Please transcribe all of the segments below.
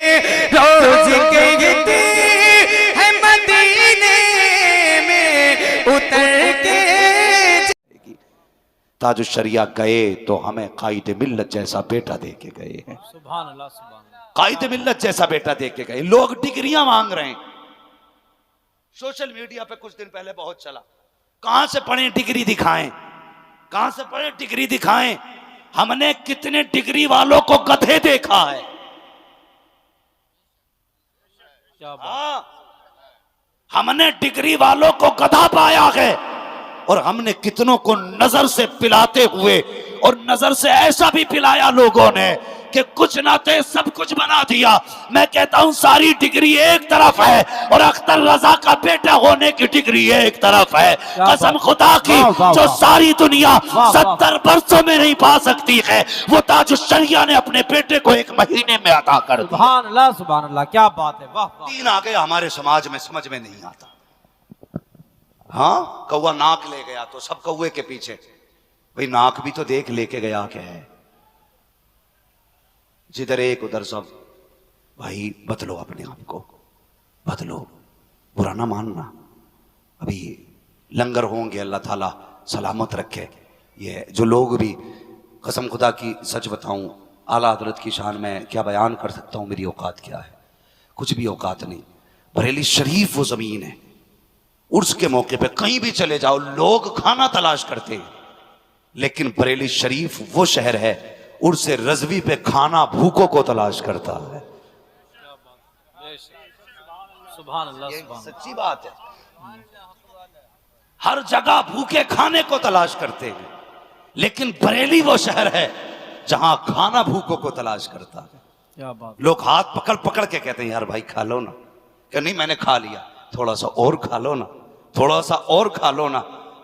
रोज कहते हैं मदीने में उतर के। ताज शरिया गए तो हमें कायदे मिल्लत जैसा बेटा दे के गए हैं। सुभान अल्लाह, सुभान अल्लाह। कायदे मिल्लत जैसा बेटा दे के गए। लोग डिग्रियां मांग रहे हैं। सोशल मीडिया पे कुछ दिन पहले बहुत चला, कहां से पढ़े डिग्री दिखाएं, कहां से पढ़े डिग्री दिखाएं। हमने कितने डिग्री वालों को गधे देखा है। क्या बात। हाँ, हमने डिग्री वालों को गधा पाया है और हमने कितनों को नजर से पिलाते हुए, और नजर से ऐसा भी पिलाया लोगों ने कि कुछ ना थे सब कुछ बना दिया। मैं कहता हूं सारी डिग्री एक तरफ है और अख्तर रजा का बेटा होने की डिग्री एक तरफ है। कसम खुदा की, जो सारी दुनिया 70 वर्षों में नहीं पा सकती है, वो ताज शरिया ने अपने बेटे को 1 महीने में अता कर दिया। सुभान अल्लाह, सुभान अल्लाह, क्या बात है। वाह वाह। तीन आ गए हमारे समाज में, समझ में नहीं आता। हाँ, कौवा नाक ले गया तो सब कौवे के पीछे। भाई नाक भी तो देख लेके गया क्या है। जिधर एक उधर सब। भाई बदलो अपने आप को, बदलो, बुरा ना मानना। अभी लंगर होंगे, अल्लाह ताला सलामत रखे। ये जो लोग भी, कसम खुदा की सच बताऊं, आला हजरत की शान में क्या बयान कर सकता हूं। मेरी औकात क्या है, कुछ भी औकात नहीं। बरेली शरीफ वो जमीन है, उर्स के मौके पे कहीं भी चले जाओ लोग खाना तलाश करते हैं, लेकिन बरेली शरीफ वो शहर है उर्स रजवी पे खाना भूखों को तलाश करता है। सुभान अल्लाह, ये सुभान अल्लाह। सच्ची बात है। हर जगह भूखे खाने को तलाश करते हैं, लेकिन बरेली वो शहर है जहां खाना भूखों को तलाश करता है। क्या बात। लोग हाथ पकड़ पकड़ के कहते हैं यार भाई खा लो ना। क्या नहीं, मैंने खा लिया, थोड़ा सा और खा लो ना, थोड़ा सा और खा लो ना।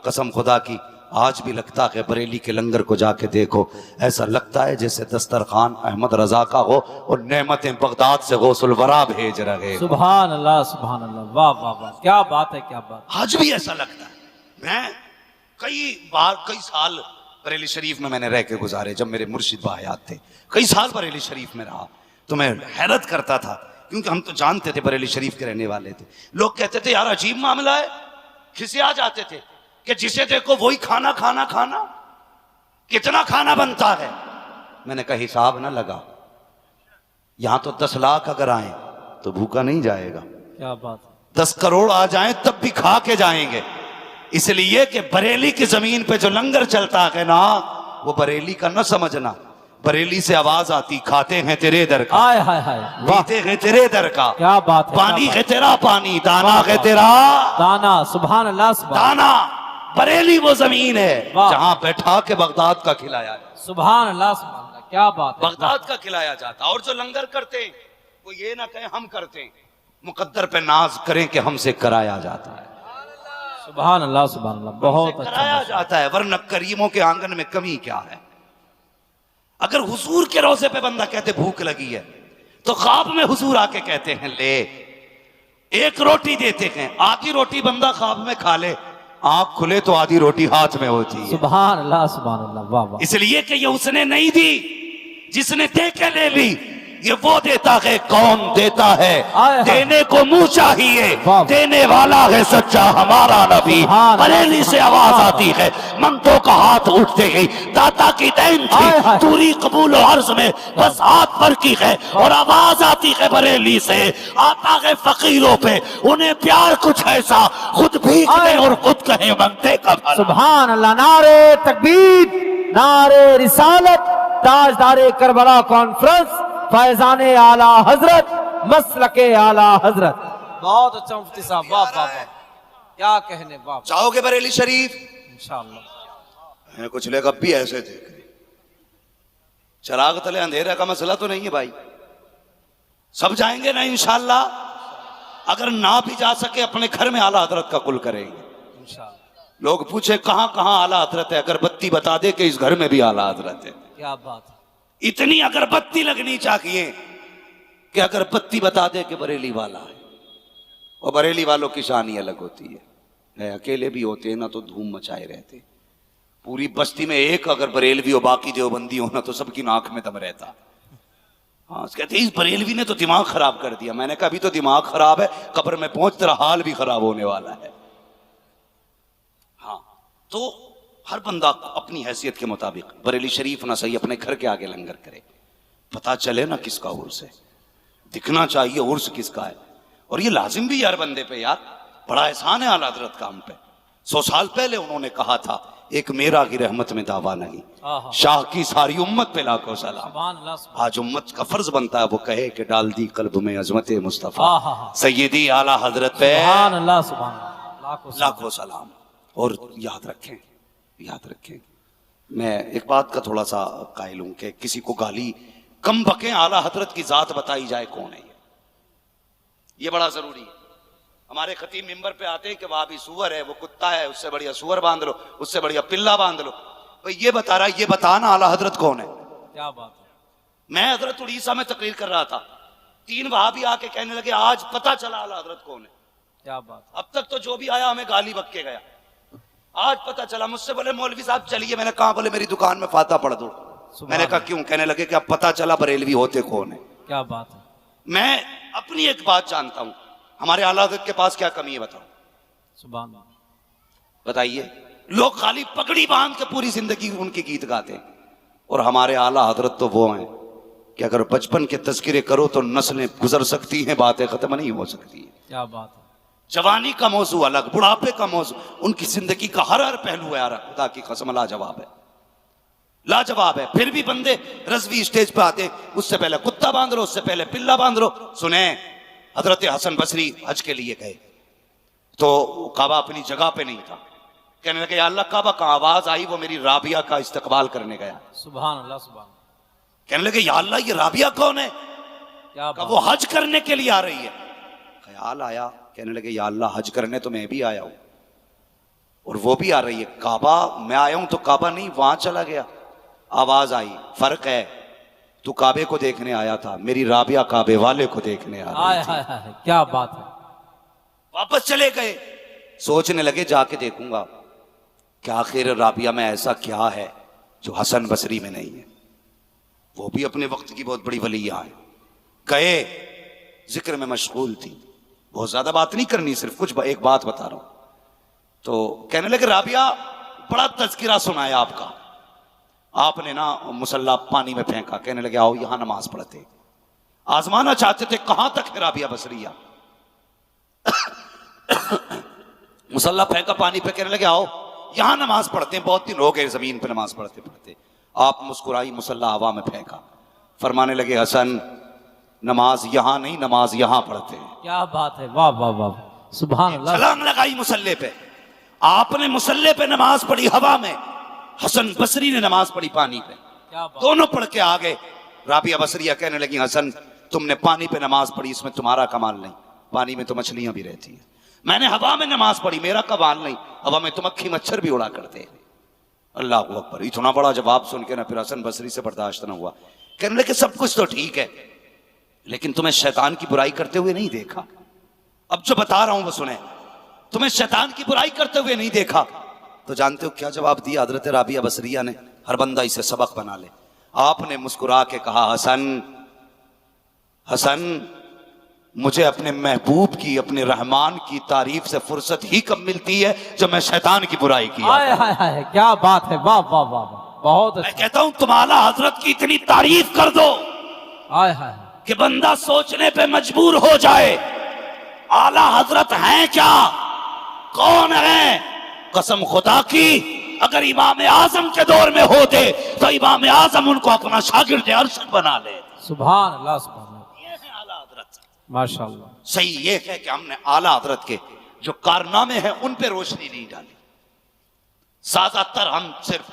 कसम खुदा की आज भी लगता है बरेली के लंगर को जाके देखो, ऐसा लगता है जैसे दस्तरखान अहमद रजा का हो और नेमतें बगदाद से गौसुल वरा भेज रहे। सुभान अल्लाह, सुभान अल्लाह, वाह वाह वाह, क्या बात है, क्या बात। आज भी ऐसा लगता है। मैं कई बार, कई साल बरेली शरीफ में मैंने रह के गुजारे। जब मेरे मुर्शिद बाहयात थे, कई साल बरेली शरीफ में रहा, तो मैं हैरत करता था, क्योंकि हम तो जानते थे बरेली शरीफ के रहने वाले थे। लोग कहते थे यार अजीब मामला है, खिसिया जाते थे कि जिसे देखो वही खाना खाना खाना, कितना खाना बनता है। मैंने कहा हिसाब ना लगा, यहां तो 10 लाख अगर आए तो भूखा नहीं जाएगा। क्या बात। 10 करोड़ आ जाएं तब भी खा के जाएंगे। इसलिए कि बरेली की जमीन पे जो लंगर चलता है ना, वो बरेली का न समझना। बरेली से आवाज आती, खाते हैं तेरे दर का, हाय हाय हाय, पीते हैं तेरे दर का, क्या बात है। पानी है तेरा पानी, दाना है तेरा दाना। सुभान अल्लाह, सुभान दाना। बरेली वो जमीन है वाह। जहां बैठा के बगदाद का खिलाया, सुभान अल्लाह, सुभान अल्लाह, क्या बात है। बगदाद का खिलाया जाता। और जो लंगर करते हैं वो ये ना कहें हम करते हैं, मुकद्दर पे नाज करें कि हमसे कराया जाता है। सुभान अल्लाह, सुभान अल्लाह, बहुत अच्छा। कराया जाता है, वरना करीमों के आंगन में कमी क्या है। अगर हुजूर के रोजे पे बंदा कहते भूख लगी है, तो ख्वाब में हुजूर आके कहते हैं ले 1 रोटी देते हैं, आधी रोटी बंदा ख्वाब में खा ले, आंख खुले तो आधी रोटी हाथ में होती है। सुभान अल्लाह, सुभान अल्लाह, वाह वाह। इसलिए कि ये उसने नहीं दी, जिसने दे के ले ली। ये वो देता है, कौन देता है, देने को मुंह चाहिए, देने वाला है सच्चा हमारा नबी। बरेली से आवाज आती है, मंगतों का हाथ उठते ही दाता की देन थी, दूरी कबूल और अर्ज में बस हाथ पर की है। और आवाज आती है बरेली से, आता है फकीरों पे, उन्हें प्यार कुछ ऐसा, खुद भीख दे और खुद कहे मंगते का भला। सुभान अल्लाह, नारे तकबीर, नारे रिसालत, ताजदारे करबला कॉन्फ्रेंस, फैजाने आला हजरत, मसलके आला हजरत। बहुत अच्छा मुफ्ती साहब, वाह वाह वाह, क्या कहने। वाह, जाओगे बरेली शरीफ इंशाअल्लाह। कुछ लोग अब भी ऐसे देख रहे, चराग तले अंधेरा का मसला तो नहीं है भाई, सब जाएंगे ना इंशाअल्लाह। अगर ना भी जा सके अपने घर में आला हजरत का कुल करेंगे इंशाअल्लाह। लोग पूछे कहां कहां आला हजरत है, अगरबत्ती बता दे कि इस घर में भी आला हजरत है। क्या बात है। इतनी अगरबत्ती लगनी चाहिए कि अगरबत्ती बता दे कि बरेली वाला है। और बरेली वालों की शान ही अलग होती है। अकेले भी होते हैं ना तो धूम मचाए रहते, पूरी बस्ती में एक अगर बरेलवी हो बाकी देवबंदी हो ना तो सबकी नाक में दम रहता। हाँ, कहते इस बरेलवी ने तो दिमाग खराब कर दिया। मैंने कहा अभी तो दिमाग खराब है, कब्र में पहुंच तेरा हाल भी खराब होने वाला है। हाँ, तो हर बंदा अपनी हैसियत के मुताबिक बरेली शरीफ ना सही अपने घर के आगे लंगर करे, पता चले ना किसका उर्स है, दिखना चाहिए उर्स किसका है। और ये लाजिम भी यार बंदे पे, यार बड़ा एहसान है आला हज़रत का हम पे। 100 साल पहले उन्होंने कहा था एक मेरा की रहमत में दावा नहीं, शाह की सारी उम्मत पे लाखों सलाम। आज उम्मत का फर्ज बनता है वो कहे कि डाल दी कल्ब में अजमत मुस्तफा सैयदी आला हजरत पे लाखों सलाम। और याद रखें, याद रखें, मैं एक बात का थोड़ा सा कायल हूं कि किसी को गाली कम बके आला हजरत की जात बताई जाए कौन है, ये बड़ा जरूरी है। हमारे खतीब मिंबर पे आते हैं कि वहां भी सुअर है, वो कुत्ता है, उससे बढ़िया सुअर बांध लो, उससे बढ़िया पिल्ला बांध लो। भाई ये बता रहा है, ये बताना आला हजरत कौन है। क्या बात है। मैं हजरत उड़ीसा में तकरीर कर रहा था, 3 वहाबी आके कहने लगे आज पता चला आला हजरत कौन है। क्या बात। अब तक तो जो भी आया हमें गाली बक के गया, आज पता चला। मुझसे बोले मौलवी साहब चलिए, मैंने कहा बोले मेरी दुकान में फाता पढ़ दो। मैंने कहा क्यों, कहने लगे कि अब पता चला बरेलवी होते कौन है। क्या बात है। मैं अपनी एक बात जानता हूं, हमारे आला हज़रत के पास क्या कमी है बताओ, सुभान अल्लाह। बताइए। लोग खाली पगड़ी बांध के पूरी जिंदगी उनके गीत गाते हैं, और हमारे आला हज़रत तो वो हैं कि अगर बचपन के तज़किरे करो तो नस्लें गुजर सकती हैं, बातें खत्म नहीं हो सकती है। क्या बात है। जवानी का मौजू अलग, बुढ़ापे का मौजू, उनकी जिंदगी का हर हर पहलू है यार, खुदा की कसम लाजवाब है, लाजवाब है। फिर भी बंदे रजवी स्टेज पे आते, उससे पहले कुत्ता बांध लो, उससे पहले पिल्ला बांध लो। सुने, हजरत हसन बसरी हज के लिए गए तो काबा अपनी जगह पे नहीं था, कहने लगे या अल्लाह काबा का आवाज आई, वो मेरी राबिया का इस्तकबाल करने गया। सुभान अल्लाह, सुभान। कहने लगे या अल्लाह ये राबिया कौन है, क्या का वो हज करने के लिए आ रही है। ख्याल आया, कहने लगे या अल्लाह हज करने तो मैं भी आया हूं और वो भी आ रही है, काबा मैं आया हूं तो काबा नहीं वहां चला गया। आवाज आई, फर्क है, तू काबे को देखने आया था, मेरी राबिया काबे वाले को देखने आ रही थी। हाय, क्या बात है। वापस चले गए, सोचने लगे जाके देखूंगा कि आखिर राबिया में ऐसा क्या है जो हसन बसरी में नहीं है। वो भी अपने वक्त की बहुत बड़ी वलिया है। गए, जिक्र में मशगूल थी, बहुत ज्यादा बात नहीं करनी, सिर्फ कुछ एक बात बता रहा हूं। तो कहने लगे राबिया बड़ा तज़किरा सुनाया आपका, आपने ना मुसल्ला पानी में फेंका, कहने लगे आओ यहां नमाज पढ़ते। आजमाना चाहते थे कहां तक है राबिया बसरिया। मुसल्ला फेंका पानी पे, कहने लगे आओ यहां नमाज पढ़ते हैं, बहुत दिन हो गए जमीन पे नमाज पढ़ते पढ़ते। आप मुस्कुराई, मुसल्ला हवा में फेंका, फरमाने लगे हसन नमाज यहां नहीं, नमाज यहां पढ़ते हैं। क्या बात है, वाह वाह वाह, सुभान अल्लाह। छलांग लगाई मुसल्ले पे, आपने मुसल्ले पे नमाज पढ़ी हवा में, हसन बसरी ने नमाज पढ़ी पानी पे, दोनों पढ़ के आ गए। राबिया बसरिया कहने लगी हसन तुमने पानी पे नमाज पढ़ी, इसमें तुम्हारा कमाल नहीं, पानी में तो मछलियां भी रहती हैं। मैंने हवा में नमाज पढ़ी, मेरा कमाल नहीं, हवा में तो मक्खी मच्छर भी उड़ा करते हैं। अल्लाह अकबर। इतना बड़ा जवाब सुन के ना फिर हसन बसरी से बर्दाश्त ना हुआ, कहने लगे सब कुछ तो ठीक है लेकिन तुम्हें शैतान की बुराई करते हुए नहीं देखा। अब जो बता रहा हूं वो सुने, तुम्हें शैतान की बुराई करते हुए नहीं देखा। तो जानते हो क्या जवाब दिया हजरत राबिया बसरिया ने, हर बंदा इसे सबक बना ले। आपने मुस्कुरा के कहा हसन, हसन मुझे अपने महबूब की, अपने रहमान की तारीफ से फुर्सत ही कब मिलती है जब मैं शैतान की बुराई की। क्या बात है, वाह वाह वाह, बहुत मैं कहता हूं तुम आला हजरत की इतनी तारीफ कर दो कि बंदा सोचने पे मजबूर हो जाए, आला हजरत हैं क्या, कौन है। कसम खुदा की अगर इमाम आजम के दौर में होते तो इमाम आजम उनको अपना शागिर्द अरशद बना ले। सुभान अल्लाह, सुभान अल्लाह। ये है आला हजरत, माशाअल्लाह। सही ये है कि हमने आला हजरत के जो कारनामे हैं उन पे रोशनी नहीं डाली। ज्यादातर हम सिर्फ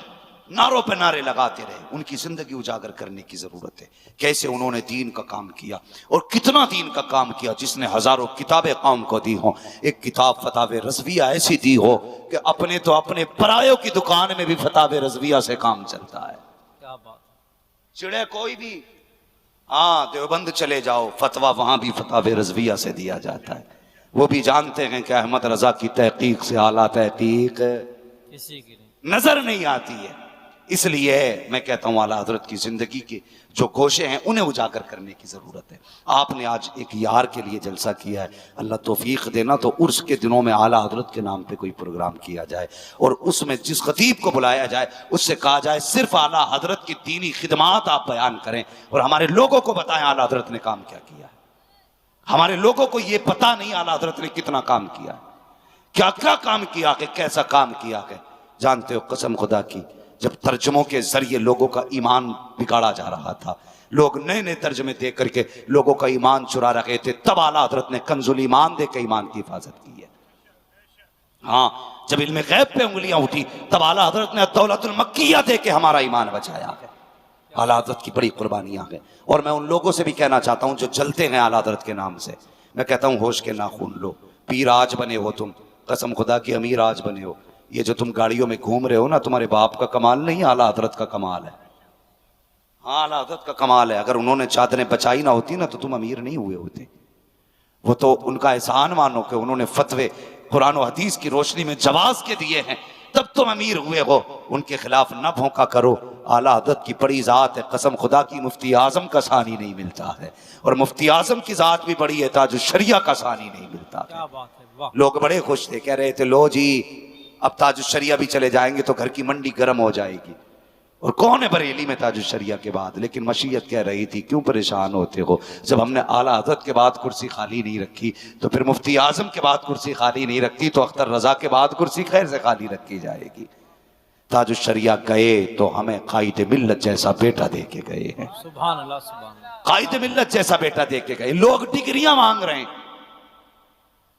नारों पे नारे लगाते रहे, उनकी जिंदगी उजागर करने की जरूरत है। कैसे उन्होंने दीन का काम किया और कितना दीन का काम किया, जिसने हजारों किताबें कौम को दी हो। एक किताब फतावे रजविया ऐसी दी हो कि अपने तो अपने परायों की दुकान में भी फतावे रजविया से काम चलता है। क्या बात। चिड़े कोई भी, हाँ देवबंद चले जाओ, फतवा वहां भी फतावे रजविया से दिया जाता है। वो भी जानते हैं कि अहमद रजा की तहकीक से आला तहकीक किसी की नजर नहीं आती है। इसलिए मैं कहता हूं आला हजरत की जिंदगी के जो गोशे हैं उन्हें उजागर करने की जरूरत है। आपने आज एक यार के लिए जलसा किया है, अल्लाह तौफीक देना तो उर्स के दिनों में आला हजरत के नाम पे कोई प्रोग्राम किया जाए और उसमें जिस खतीब को बुलाया जाए उससे कहा जाए सिर्फ आला हजरत की दीनी खिदमात आप बयान करें और हमारे लोगों को बताएं आला हजरत ने काम क्या किया है। हमारे लोगों को यह पता नहीं आला हजरत ने कितना काम किया है, क्या क्या काम किया है, कैसा काम किया है। जानते हो कसम खुदा की, जब तर्जमों के जरिए लोगों का ईमान बिगाड़ा जा रहा था, लोग नए नए तर्जमे दे करके लोगों का ईमान चुरा रहे थे, तब आला हजरत ने कंजुल ईमान दे के ईमान की हिफाजत की है। हाँ, जब इल्मे गैब पे उंगलियां उठी तब आला हजरत ने दौलतुल मक्किया दे के हमारा ईमान बचाया है। आला हजरत की बड़ी कुर्बानियां हैं और मैं उन लोगों से भी कहना चाहता हूं जो जलते हैं आला हजरत के नाम से, मैं कहता हूं होश के नाखून लो। पीर आज बने हो तुम, कसम खुदा की अमीर आज बने हो। ये जो तुम गाड़ियों में घूम रहे हो ना, तुम्हारे बाप का कमाल नहीं, आला हजरत का कमाल है। हाँ, आला हजरत का कमाल है। अगर उन्होंने चादरें बचाई ना होती ना तो तुम अमीर नहीं हुए होते। वो तो उनका एहसान मानो कि उन्होंने फतवे कुरान और हदीस की रोशनी में जवाज के दिए हैं, तब तुम अमीर हुए हो। उनके खिलाफ न भौंका करो। आला हजरत की बड़ी जात है, कसम खुदा की मुफ्ती आजम का सानी नहीं मिलता है और मुफ्ती आजम की जात भी बड़ी है, ताज शरिया का सानी नहीं मिलता है। लोग बड़े खुश थे, कह रहे थे लो जी अब ताज शरिया भी चले जाएंगे तो घर की मंडी गर्म हो जाएगी। और कौन है बरेली में ताज शरिया के बाद? लेकिन मशीयत कह रही थी क्यों परेशान होते हो, जब हमने आला हजरत के बाद कुर्सी खाली नहीं रखी तो फिर मुफ्ती आजम के बाद कुर्सी खाली नहीं रखती तो अख्तर रजा के बाद कुर्सी खैर से खाली रखी जाएगी। ताज शरिया गए तो हमें कायदे मिल्लत जैसा बेटा दे के गए हैं। सुभान अल्लाह, सुभान अल्लाह। कायदे मिल्लत जैसा बेटा दे के गए। लोग डिग्रियां मांग रहे हैं।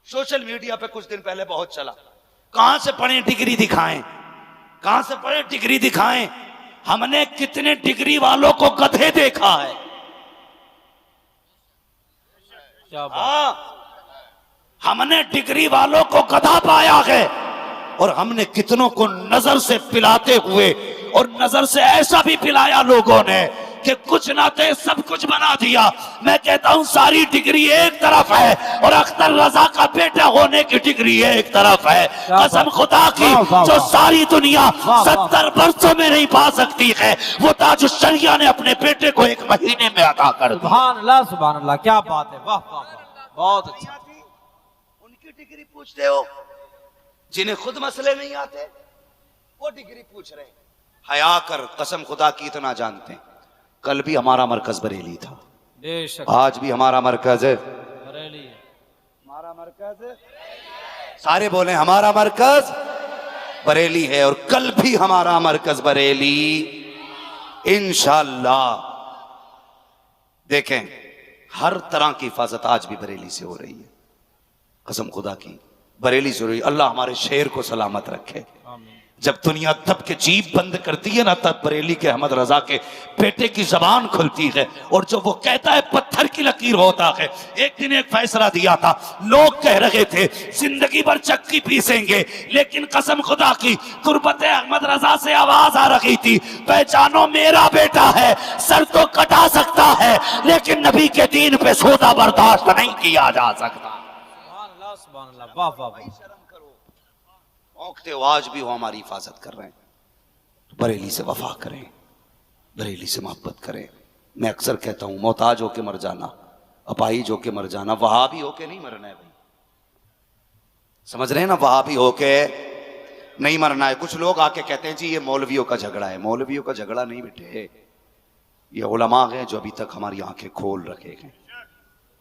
सोशल मीडिया पे कुछ दिन पहले बहुत चला, कहां से पढ़े डिग्री दिखाएं, कहां से पढ़े डिग्री दिखाएं। हमने कितने डिग्री वालों को गधे देखा है। हाँ, हमने डिग्री वालों को गधा पाया है और हमने कितनों को नजर से पिलाते हुए, और नजर से ऐसा भी पिलाया लोगों ने कि कुछ ना थे सब कुछ बना दिया। मैं कहता हूं सारी डिग्री एक तरफ है और अख्तर रजा का बेटा होने की डिग्री एक तरफ है। कसम खुदा की, जो सारी दुनिया 70 वर्षों में नहीं पा सकती है, वो ताज शरिया ने अपने बेटे को 1 महीने में अदा कर दिया। सुभान अल्लाह, सुभान अल्लाह, क्या बात है, वाह वाह वाह, बहुत अच्छा। उनकी डिग्री पूछते हो जिन्हें खुद मसले नहीं आते, वो डिग्री पूछ रहे हैं। हया कर, कसम खुदा की इतना जानते हैं, कल भी हमारा मरकज बरेली था, बेशक आज भी हमारा मरकज है बरेली। हमारा मरकज, सारे बोले हमारा मरकज बरेली है और कल भी हमारा मरकज बरेली इंशाअल्लाह। देखें हर तरह की हिफाजत आज भी बरेली से हो रही है, कसम खुदा की बरेली से हो रही है। अल्लाह हमारे शहर को सलामत रखे। जब दुनिया दब के जीप बंद करती है ना, तब बरेली के अहमद रजा के बेटे की जबान खुलती है और जो वो कहता है पत्थर की लकीर होता है। एक दिन एक फैसला दिया था, लोग कह रहे थे जिंदगी भर चक्की पीसेंगे, लेकिन कसम खुदा की तुरबत अहमद रजा से आवाज आ रही थी, पहचानो मेरा बेटा है, सर तो कटा सकता है लेकिन नबी के दीन पे सौदा बर्दाश्त नहीं किया जा सकता। सुभान अल्लाह, सुभान अल्लाह, वाह वाह वाह। औंकते हो आज भी हो, हमारी हिफाजत कर रहे हैं। बरेली से वफा करें, बरेली से मोहब्बत करें। मैं अक्सर कहता हूं मोहताज होके मर जाना, अपाहिज होके मर जाना, वहाबी होके नहीं मरना है भाई, समझ रहे हैं ना, वहाबी होके नहीं मरना है। कुछ लोग आके कहते हैं जी ये मौलवियों का झगड़ा है। मौलवियों का झगड़ा नहीं बेटे, ये उलमा हैं जो अभी तक हमारी आंखें खोल रखे हैं।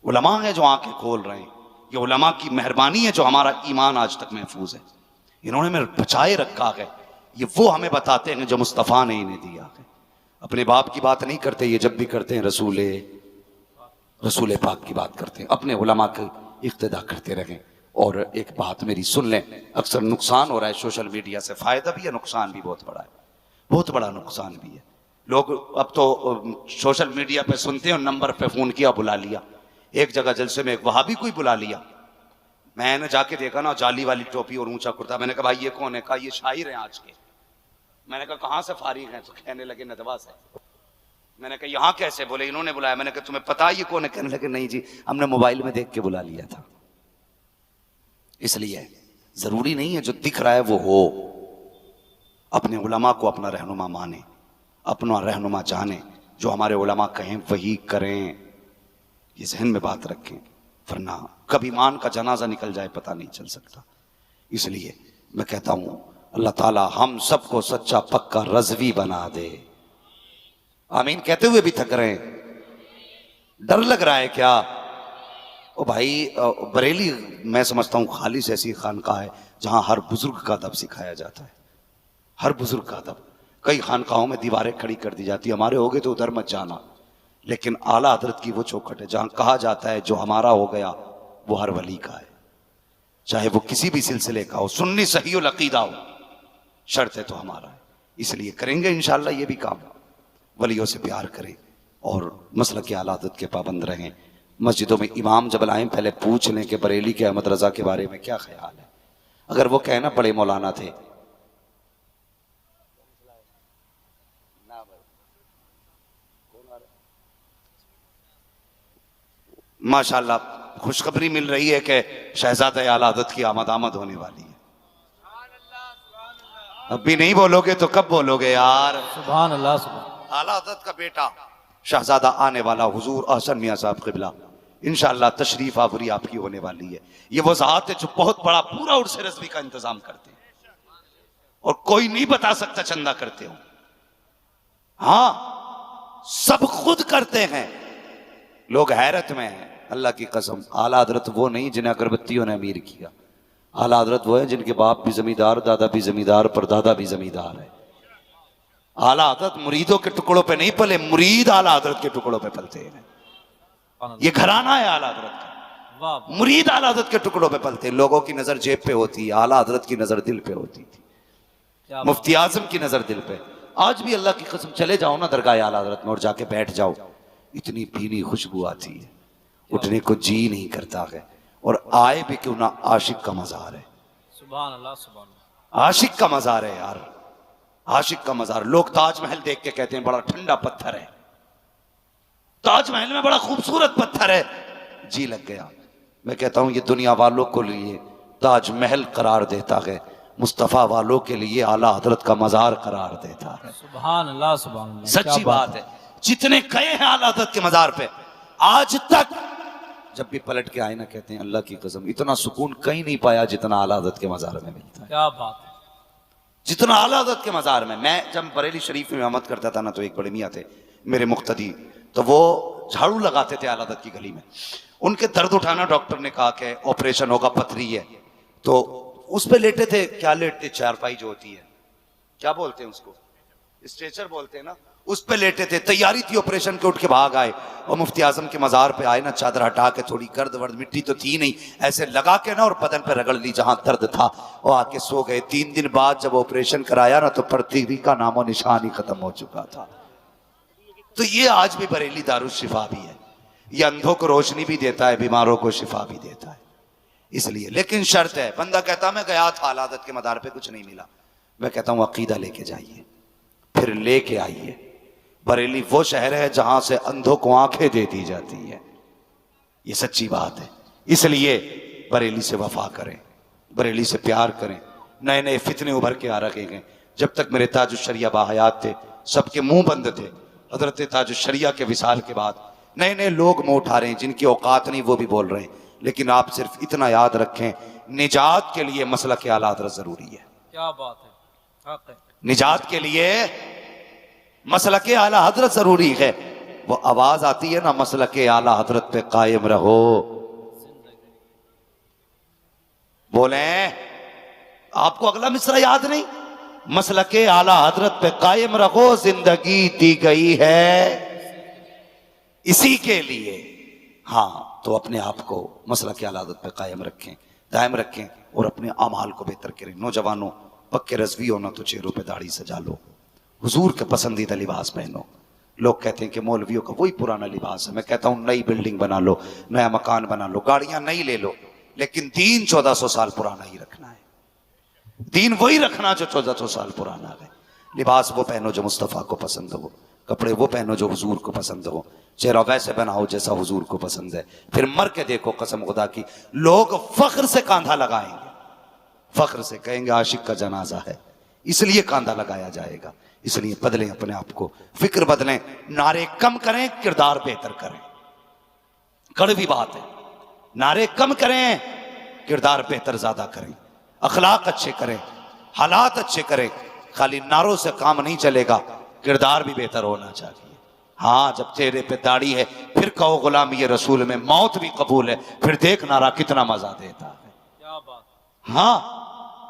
उलमा हैं जो आंखें खोल रहे हैं। ये उलमा की मेहरबानी है जो हमारा ईमान आज तक महफूज है। इन्होंने हमें बचाए रखा है। ये वो हमें बताते हैं जो मुस्तफ़ा ने इन्हें दिया है। अपने बाप की बात नहीं करते, ये जब भी करते हैं रसूल पाक की बात करते हैं। अपने उलमा की इक्तदा करते रहें। और एक बात मेरी सुन लें, अक्सर नुकसान हो रहा है सोशल मीडिया से, फायदा भी है नुकसान भी बहुत बड़ा है, बहुत बड़ा नुकसान भी है। लोग अब तो सोशल मीडिया पे सुनते हैं, नंबर पे फोन किया बुला लिया। एक जगह जलसे में एक वहाबी कोई बुला लिया, मैंने जाके देखा ना जाली वाली टोपी और ऊंचा कुर्ता। मैंने कहा भाई ये कौन है? कहा ये शायर हैं आज के। मैंने कहा कहां से फारिग हैं? तो कहने लगे नदवा से। मैंने कहा यहाँ कैसे? बोले इन्होंने बुलाया। मैंने कहा तुम्हें पता ये कौन है? कहने लगे नहीं जी, हमने मोबाइल में देख के बुला लिया था। इसलिए जरूरी नहीं है जो दिख रहा है वो हो। अपने उलमा को अपना रहनुमा माने, अपना रहनुमा जाने, जो हमारे उलमा कहें वही करें, ये जहन में बात रखें, वरना कब ईमान का जनाजा निकल जाए पता नहीं चल सकता। इसलिए मैं कहता हूं अल्लाह ताला हम सबको सच्चा पक्का रज़वी बना दे। आमीन कहते हुए भी थक रहे हैं, डर लग रहा है क्या? ओ भाई, बरेली मैं समझता हूं खालिस ऐसी खानका है जहां हर बुजुर्ग का अदब सिखाया जाता है, हर बुजुर्ग का अदब। कई खानकाहों में दीवारें खड़ी कर दी जाती है, हमारे होगे तो उधर मत जाना, लेकिन आला हजरत की वो चौखट है जहां कहा जाता है जो हमारा हो गया वो हर वली का है, चाहे वो किसी भी सिलसिले का हो, सुन्नी सही अकीदा हो, शर्त है तो हमारा है। इसलिए करेंगे इंशाअल्लाह ये भी काम, वलियों से प्यार करें और मसलक के आला हज़रत के पाबंद रहें। मस्जिदों में इमाम जब लाएं पहले पूछ लें कि बरेली के अहमद रजा के बारे में क्या ख्याल है। अगर वो कहना बड़े मौलाना थे, माशाअल्लाह खुशखबरी मिल रही है कि शहजादा आला हज़रत की आमद होने वाली है। अब भी नहीं बोलोगे तो कब बोलोगे यार? सुभान अल्लाह, सुभान। आला हज़रत का बेटा शहजादा आने वाला हुजूर अहसन मियां साहब क़िबला इंशाअल्लाह तशरीफ आवरी आपकी होने वाली है। ये वो ज़ात है जो बहुत बड़ा पूरा उर्स रज़वी का इंतजाम करते हैं और कोई नहीं बता सकता चंदा करते हो। हाँ, सब खुद करते हैं, लोग हैरत में हैं। अल्लाह की कसम, आला हज़रत वो नहीं जिन्हें अगरबत्तियों ने अमीर किया। आला हज़रत वो है जिनके बाप भी जमींदार, दादा भी जमींदार, परदादा भी जमींदार है। आला हज़रत मुरीदों के टुकड़ों पे नहीं पले, मुरीद आला हज़रत के टुकड़ों पे पलते हैं। ये घराना है आला हज़रत का, मुरीद आला हज़रत के टुकड़ों पे पलते हैं। लोगों की नजर जेब पे होती है, आला हज़रत की नजर दिल पे होती थी, मुफ्ती आजम की नजर दिल पे। आज भी अल्लाह की कसम चले जाओ ना दरगाह आला हज़रत में और जाके बैठ जाओ, इतनी पीनी खुशबू आती है, उठने को जी नहीं करता है। और आए भी क्यों ना, आशिक का मज़ार है। सुभान अल्लाह, सुभान अल्लाह। आशिक का मज़ार है यार, आशिक का मज़ार। लोग ताजमहल देख के कहते हैं बड़ा ठंडा पत्थर है, ताजमहल में बड़ा खूबसूरत पत्थर है, जी लग गया। मैं कहता हूं ये दुनिया वालों को लिए ताजमहल करार देता है, मुस्तफ़ा वालों के लिए आला हज़रत का मज़ार करार देता है। सुभान अल्लाह, सुभान अल्लाह। सच्ची बात है। जितने गए हैं आला हज़रत के मज़ार पे आज तक, जब भी पलट के आए ना कहते हैं अल्लाह की कसम इतना सुकून कहीं नहीं पाया जितना आला हज़रत के मज़ार में मिलता है। क्या बात है, जितना आला हज़रत के मज़ार में। मैं जब बरेली शरीफ में इमामत करता था ना, तो एक बड़े मियाँ थे मेरे मुक्तदी, तो वो झाड़ू लगाते थे आला हज़रत की गली में। उनके दर्द उठाना, डॉक्टर ने कहा कि ऑपरेशन होगा, पथरी है, तो उस पे लेटे थे। क्या लेटते, चारपाई जो होती है, क्या बोलते हैं उसको, स्ट्रेचर बोलते हैं ना, उस पे लेटे थे। तैयारी थी ऑपरेशन के, उठ के भाग आए और मुफ्ती आजम के मज़ार पे आए ना, चादर हटा के, थोड़ी गर्द वर्द, मिट्टी तो थी नहीं, ऐसे लगा के ना और बदन पे रगड़ ली जहां दर्द था, और आके सो गए। 3 दिन बाद जब ऑपरेशन कराया ना, तो पथरी का नामो निशान ही खत्म हो चुका था। तो ये आज भी बरेली दारुल शिफा भी है, ये अंधों को रोशनी भी देता है, बीमारों को शिफा भी देता है। इसलिए, लेकिन शर्त है, बंदा कहता मैं गया था आला हज़रत के मदार पे कुछ नहीं मिला, मैं कहता हूं अकीदा लेके जाइए, फिर लेके आइए। बरेली वो शहर है जहां से अंधों को आंखें दे दी जाती है, ये सच्ची बात है। इसलिए बरेली से वफा करें, बरेली से प्यार करें। नए नए फितने उभर के आ रखे हैं। जब तक मेरे ताजुश्शरिया बाहयात थे सबके मुंह बंद थे, हजरत ताजुश्शरिया के विसाल के बाद नए नए लोग मुंह उठा रहे हैं, जिनकी औकात नहीं वो भी बोल रहे हैं। लेकिन आप सिर्फ इतना याद रखें, निजात के लिए मसलक आला हज़रत जरूरी है। क्या बात है, हक है। निजात के लिए मसलक आला हज़रत जरूरी है। वो आवाज आती है ना, मसलक आला हज़रत पे कायम रहो। बोले आपको अगला मिसरा याद नहीं? मसलक आला हज़रत पे कायम रहो, जिंदगी दी गई है इसी के लिए। हाँ, तो अपने आप को मसलक आला हज़रत पे कायम रखें, दायम रखें और अपने अमाल को बेहतर करें। नौजवानों, पक्के रज़वी हो ना तो चेहरों पे दाढ़ी सजा लो, हुजूर के पसंदीदा लिबास पहनो। लोग कहते हैं कि मौलवियों का वही पुराना लिबास है। मैं कहता हूं नई बिल्डिंग बना लो, नया मकान बना लो, गाड़ियां नई ले लो, लेकिन दीन 1400 साल पुराना ही रखना है। दीन वही रखना जो 1400 साल पुराना है। लिबास वो पहनो जो मुस्तफ़ा को पसंद हो, कपड़े वो पहनो जो हुजूर को पसंद हो, चेहरा वैसे बनाओ जैसा हुजूर को पसंद है। फिर मर के देखो, कसम खुदा की, लोग फख्र से कांधा लगाएंगे, फख्र से कहेंगे आशिक का जनाजा है। इसलिए कांधा लगाया जाएगा। इसलिए बदलें अपने आप को, फिक्र बदलें, नारे कम करें, किरदार बेहतर करें। कड़वी बात है, नारे कम करें, किरदार बेहतर ज्यादा करें, अखलाक अच्छे करें, हालात अच्छे करें। खाली नारों से काम नहीं चलेगा, किरदार भी बेहतर होना चाहिए। हाँ, जब चेहरे पे दाढ़ी है फिर कहो गुलामी रसूल में मौत भी कबूल है, फिर देख नारा कितना मजा देता है। क्या बात। हाँ,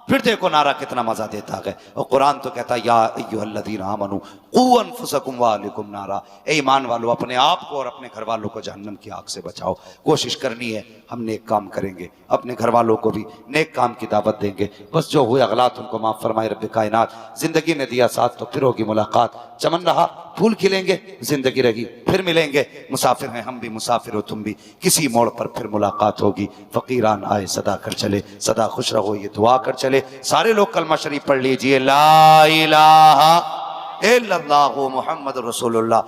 फिर देखो नारा कितना मजा देता है। और कुरान तो कहता है या अय्युहल्लज़ीना आमनू क़ू अनफुसकुम व अहलिकुम नारा, ए ईमान वालों अपने आप को और अपने घर वालों को जहन्नम की आग से बचाओ। कोशिश करनी है, हम नेक काम करेंगे, अपने घर वालों को भी नेक काम की दावत देंगे। बस जो हुए अगलात उनको माफ फरमाए रब्बे कायनात। जिंदगी ने दिया साथ तो फिर होगी मुलाकात, चमन रहा फूल खिलेंगे, जिंदगी रही फिर मिलेंगे। मुसाफिर हैं हम भी, मुसाफिर हो तुम भी, किसी मोड़ पर फिर मुलाकात होगी। फकीरान आए सदा कर चले, सदा खुश रहो ये दुआ कर चले। सारे लोग कलमा शरीफ पढ़ लीजिए, ला इलाहा इल्लल्लाहु मुहम्मद रसूलुल्लाह।